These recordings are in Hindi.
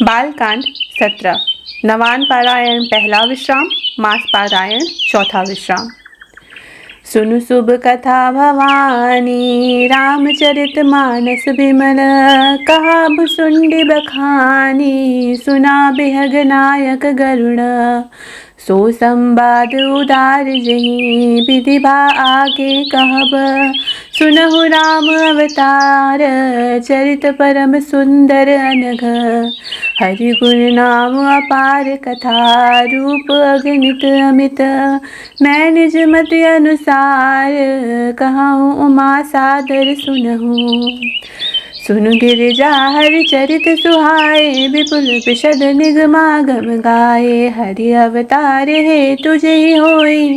बालकांड 17। नवान पारायण पहला विश्राम, मास पारायण चौथा विश्राम। सुनु शुभ कथा भवानी, रामचरित मानस बिमल। कहा भुसुंडी बखानी, सुना बिहग नायक गरुड़। सो संवाद उदार जही, विधि भा आगे कहब। सुनहु राम अवतार, चरित परम सुंदर अनघ। हरि गुण नाम अपार कथा, रूप अगणित अमित। मैं निज मत अनुसार, कहूँ उमा सादर सुनहु। सुनु गिरिजा हरि चरित सुहाए, विपुल विशद निगमागम गाए। हरि अवतार है तुझे ही होई,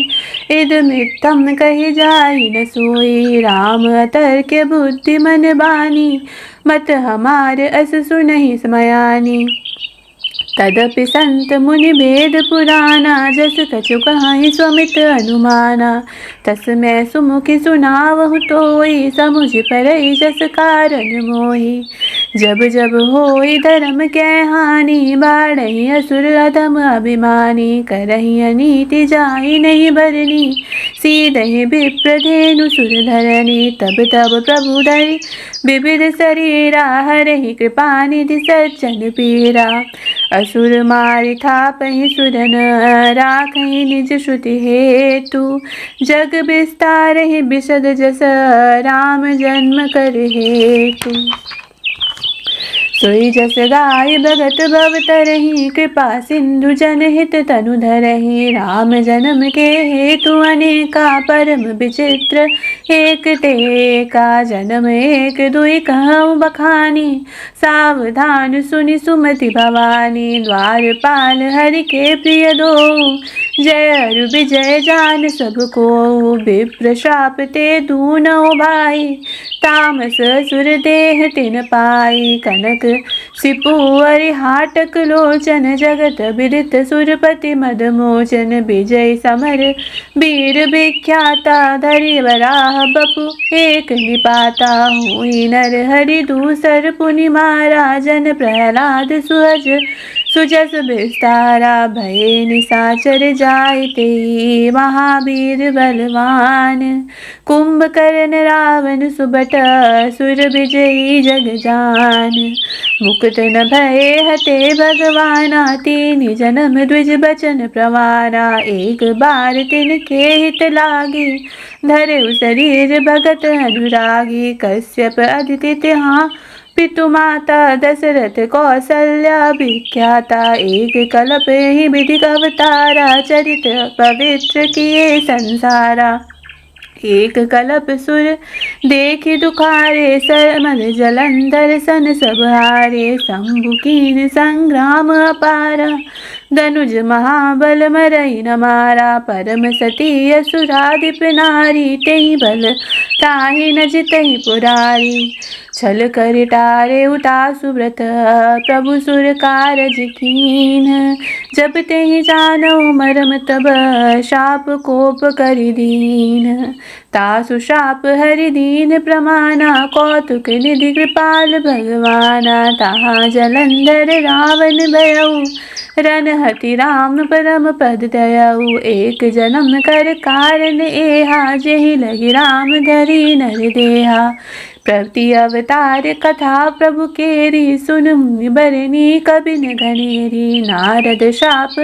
इद मित्तम कही जाई न सोई। राम अतर्क बुद्धि मन बानी, मत हमार अस सुनहि समयानी। तदपि संत मुनि भेद पुराना, जस कछु कहाई स्वमित अनुमाना। तस मैं सुमुखी सुनावहु तोई, समुझ परई जस कारण मोहि। जब जब होई धर्म कै हानि, बाढ़हि असुर अधम अभिमानी। करहि अनीति जाहि नहीं बरनी, सीधहि विप्रधेनु सुर धरनी। तब तब प्रभु धरि विविध शरीरा, हरहि कृपा निधि सज्जन पीरा। असुर मारि थापहि सुरन, राखहि निज श्रुति हेतु। जग विस्तारहि बिशद जस, राम जन्म कर हेतु। सोई जस गाय भगत भव तरहि, कृपा सिंधु जनहित तनु धरहि। राम जन्म के हेतु अनेका, परम विचित्र एक टेका। जन्म एक दुई कहूँ बखानी, सावधान सुनि सुमति भवानी। द्वारपाल हरि के प्रिय दो, जय अरु विजय जान सब को। विप्र श्राप ते दूनौ भाई, तामस असुर देह तिन पाई। कनक सिपुअरि हाटक लोचन, जगत विदित सुरपति मद मोचन। विजय समर वीर विख्याता, धरि वराह बपु एक निपाता। हुई नर हरि दूसर पुनि मारा, जन प्रहलाद सुहज सुजस विस्तारा। भये निशाचर जायते, महावीर बलवान। कुंभकर्ण रावण सुबट, सुर विजयी जग जान। मुकुट न भये हते भगवाना, तीन जन्म द्विज बचन प्रमाना। एक बार तिनके हित लागी, धरे शरीर भगत अनुरागी। कश्यप अदिति तिहाँ पितु माता, दशरथ कौसल्या विख्याता। एक कल्प ही विधि अवतारा, चरित पवित्र किए संसारा। एक कल्प सुर देखि दुखारे, सरमल जलंधर सन सब हारे। शंभु कीन संग्राम अपारा, धनुज महाबल मरई न मारा। परम सती असुराधिप नारी, तेहि बल ताहि न जितहि पुरारी। छल कर टारे उतासु व्रत, प्रभु सुर कारज कीन। जब तेहि जानऊ मरम, तब शाप कोप करि दीन। तासु शाप हरि दीन प्रमाना, कौतुक निधि कृपाल भगवाना। तहाँ जलंधर रावण भयऊ, रनहति राम परम पद दयऊ। एक जन्म कर कारण एहा, जेहि लगी राम धरि नर देहा। प्रति अवतार कथा प्रभु केरी, सुन मुनि बरनी कबि न घनेरी। नारद शाप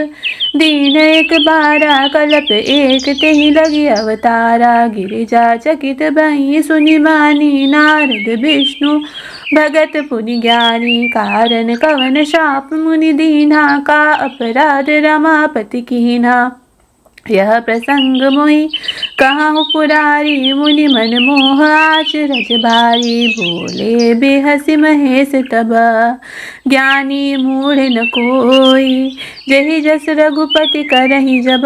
दीन एक बारा, कल्प एक तेहि लगी अवतारा। गिरिजा चकित भई सुनि मानी, नारद विष्णु भगत पुनि ज्ञानी। कारण कवन शाप मुनि दीन्हा, का अपराध रमापति कीन्हा। यह प्रसंग मोहि कहूँ पुरारी, मुनि मन मोह आचरज भारी। बोले बेहसि महेश तब, ज्ञानी मूढ़ न कोई। जहि जस रघुपति करहि जब,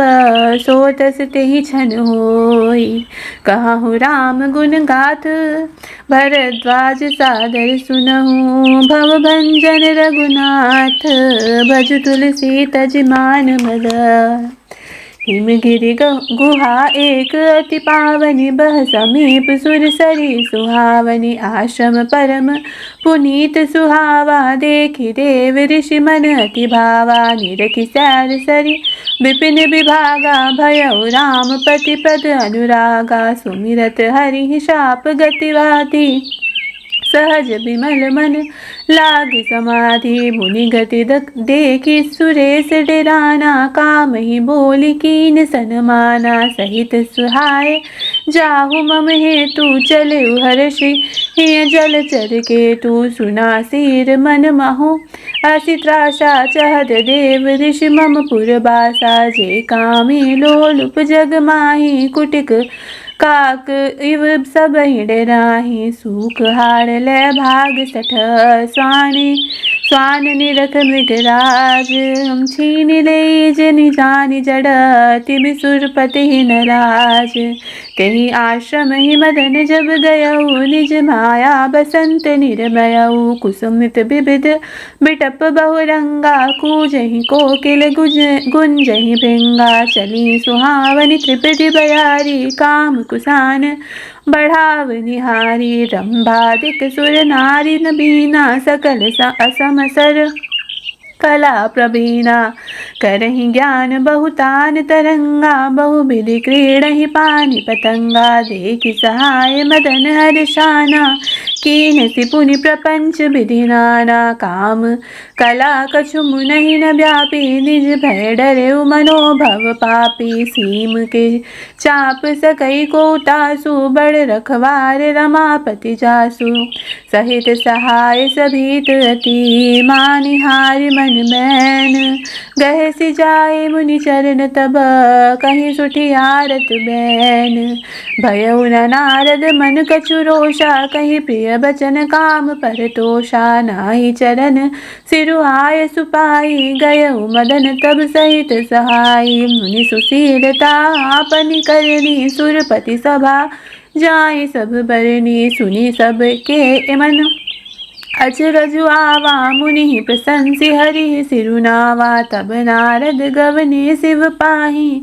सो तस तेहि छन होई। कहूँ राम गुण गाथ, भरद्वाज सादर सुनहु। भव भंजन रघुनाथ, भज तुलसी तज मान मद। हिमगिरि गुहा एक अति पावनी, बह समीप सुरसरी सुहावनी। आश्रम परम पुनीत सुहावा, देखि देव ऋषि मन अति भावा। निरखि सैर सरी विपिन विभागा, भयउ राम पति पद अनुरागा। सुमिरत हरि शाप गतिवादी, सहज विमल मन लागी समाधि। मुनि गति देखी सुरेश डेराना, काम ही बोली कीन सनमाना। सहित सुहाए जाहु मम हेतु, चले हर्षि हिय जल चर के तू। सुना सिर मन महु असी त्रासा, चहत देव ऋषि मम पुरबासा। जे कामी लोलुप जग माही, कुटिक काक इव सब डराही। सूख हार ले भाग सठ स्वानी, स्वान निरख मृगराज। हम छीन ले जनि जानि जड़, तिबि सुरपति नराज। तेहि आश्रम ही मदन जब गयऊ, निज माया बसंत निर्मयऊ। कुसुमित विविध बिटप बहुरंगा, कूजहि कोकिल गुंजहि भृंगा। चली सुहावनी त्रिपति बयारी, काम कुसान बढ़ाव निहारी। रंभादिक सुर नारी नबीना, सकल असमसर कला प्रवीणा। करहि ज्ञान बहुतान तरंगा, बहुविधि क्रीडहि पानि पतंगा। देखि सहाय मदन हर्षाना, कीनसि पुनि प्रपंच विधि नाना। काम कला कछु मुनहि न व्यापी, निज भय डरेउ मनोभव पापी। सीम के चाप सकई को तासु, बड़ रखवार रमापति जासु। सहित सहाय सभीत अति, मानिहारि मन बैन। गहे सि जाए मुनि चरण तब, कहीं सुठी आरत बैन। भयउ न नारद मन कछु रोषा, कहीं प्रिय बचन काम परतोषा। नाहि चरण सिरुआय सुपाई, गयउ मदन तब सहित सहाई। मुनि सुशीलता आपनि करनी, सुरपति सभा जाय सब बरनी। सुनी सब के मन अचरजु आवा, मुनि प्रशंसी हरि सिरुनावा। तब नारद गवने शिव पाही,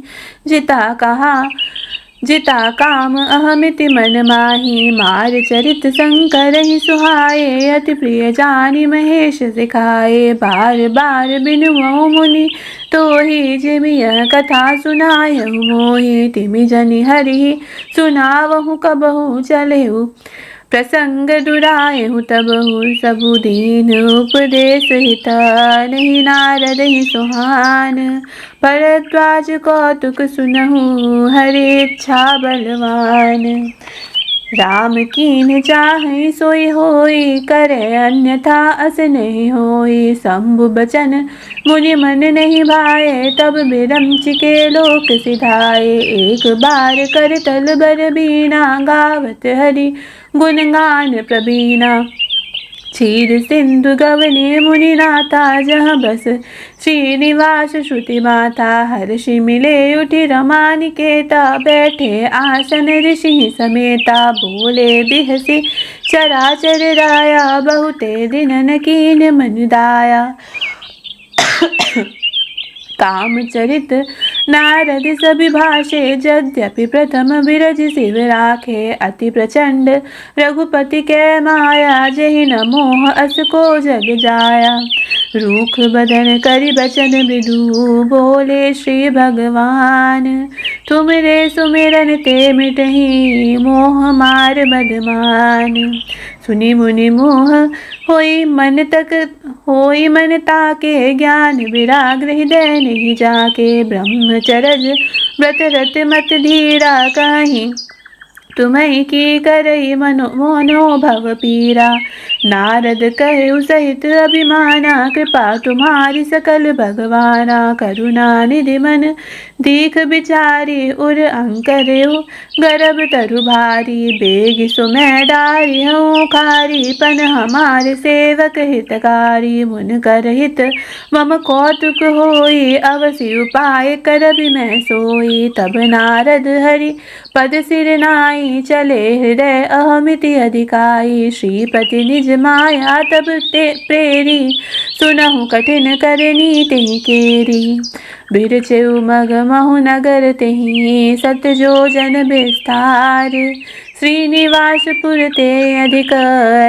जिता काम अहमिति मन माही। मार चरित शंकर ही सुहाए, अति प्रिय जानि महेश सिखाए। बार बार बिनुऔ मुनि तोहि, जिमि यह कथा सुनायहु मोहि। तिमि जनि हरि सुनावहु कबहु, चलेहु प्रसंग दुरायहु तबहु। सबु दीन उपदेश हित, नहीं नारद ही सुहान। भरद्वाज कौतुक सुनहु, हरि इच्छा बलवान। राम कीन चाहि सोई होई, करे अन्यथा अस नहीं होई। शंभु बचन मुनि मन नहीं भाए, तब बिरंच के लोक सिधाए। एक बार कर तल बर बीना, गावत हरि गुणगान प्रवीणा। क्षीर सिंधु गवने मुनि नाथा, जहाँ बस श्रीनिवास श्रुति माता। हर्षि मिले उठि रमा निकेता, बैठे आसन ऋषि समेता। बोले बिहसी चराचर राया, बहुते दिनन कीन मन दाया। काम चरित नारद सभी भाषे, यद्यपि प्रथम बिरज शिव राखे। अति प्रचंड रघुपति के माया, जहि न मोह अस को जग जाया। रूख बदन करि बचन मृदु, बोले श्री भगवान। तुमरे सुमिरन ते मिटहि, मोह मार मदमान। सुनि मुनि मोह होई मन ताके, ज्ञान विराग हृदय नहीं जाके। ब्रह्मचरज व्रत रत मत धीरा, कहीं तुम्हें की करई मनोभव पीरा। नारद कहु सहित अभिमाना, कृपा तुम्हारी सकल भगवाना। करुणा निधि मन दीख बिचारी, उर अंकरेउ गर्भ तरु भारी। बेग सुमै डारी हूँ खारी, पन हमारे सेवक हितकारी। मुन कर हित मम कौतुक होई, अवसि उपाय करबि मैं सोई। तब नारद हरि पद सिर नाई, चले हृदय अहमिति अधिकाई। श्रीपति निज निज माया तब ते प्रेरी, सुनहु कठिन करनी तेहि केरी। बिरचेउ मग महु नगर तेहि, सत जोजन विस्तार। श्रीनिवासपुर ते अधिक,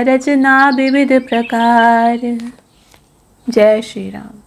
रचना विविध प्रकार। जय श्री राम।